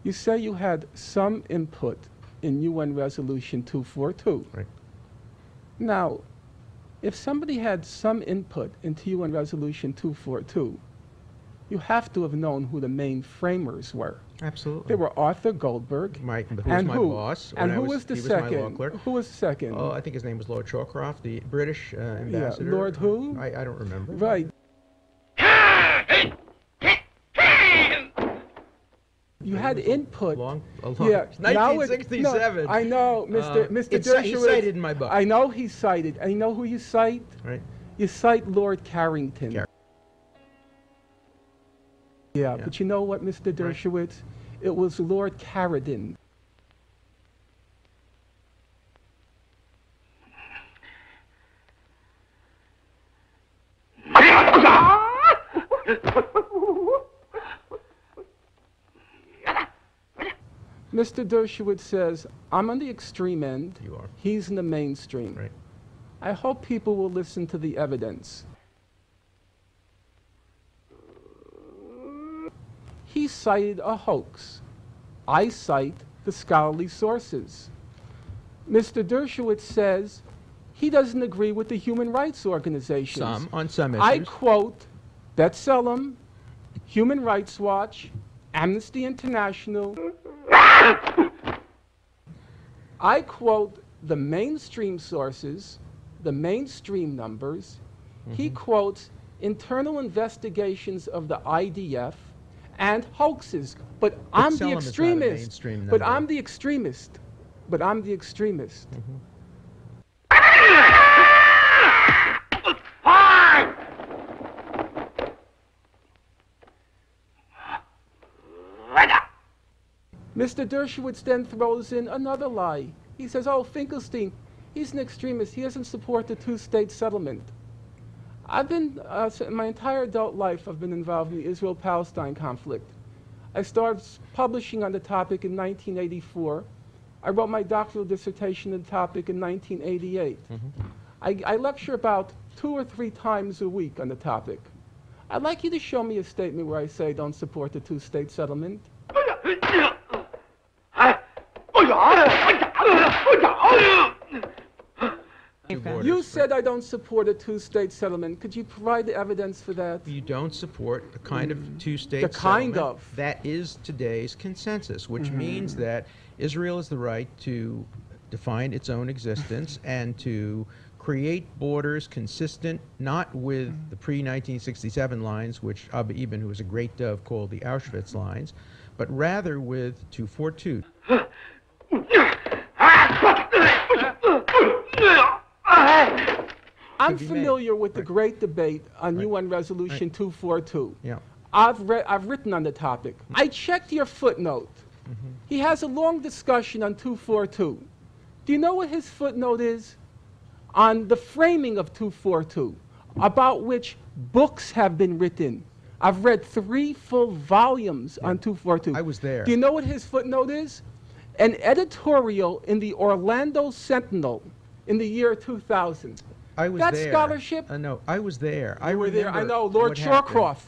You say you had some input in UN Resolution 242. Right. Now, if somebody had some input into UN Resolution 242, you have to have known who the main framers were. Absolutely. They were Arthur Goldberg. Who was and my who? boss. And when who was the he second? was my law clerk. Who was the second? Oh, I think his name was Lord Shawcroft, the British ambassador. Lord who? I don't remember. Right. You had input. Yeah. 1967. No, I know, Mr. He Dershowitz. cited in my book. I know he cited. And you know who you cite? Right. You cite Lord Carrington. Yeah, but you know what, Mr. Dershowitz? Right. It was Lord Carradine. Mr. Dershowitz says, I'm on the extreme end. You are. He's in the mainstream. Right. I hope people will listen to the evidence. He cited a hoax. I cite the scholarly sources. Mr. Dershowitz says he doesn't agree with the human rights organizations. On some issues. I quote B'Tselem, Human Rights Watch, Amnesty International. I quote the mainstream sources, the mainstream numbers. He quotes internal investigations of the IDF and hoaxes. But I'm the extremist. But I'm the extremist. But I'm the extremist. Mr. Dershowitz then throws in another lie. He says, oh, Finkelstein, he's an extremist. He doesn't support the two-state settlement. I've been, my entire adult life, I've been involved in the Israel-Palestine conflict. I started publishing on the topic in 1984. I wrote my doctoral dissertation on the topic in 1988. I lecture about 2 or 3 times a week on the topic. I'd like you to show me a statement where I say I don't support the two-state settlement. You said I don't support a two-state settlement. Could you provide the evidence for that? You don't support the kind of two-state settlement. The kind of. That is today's consensus, which means that Israel has the right to define its own existence and to create borders consistent not with the pre-1967 lines, which Abba Eban, who was a great dove, called the Auschwitz lines, but rather with 242. I'm familiar with the great debate on UN Resolution 242. Yeah. I've written on the topic. I checked your footnote. He has a long discussion on 242. Do you know what his footnote is? On the framing of 242, about which books have been written. I've read 3 full volumes on 242. I was there. Do you know what his footnote is? An editorial in the Orlando Sentinel in the year 2000. I was that there. Scholarship? No, I was there. I were there. I know, Lord Shawcroft.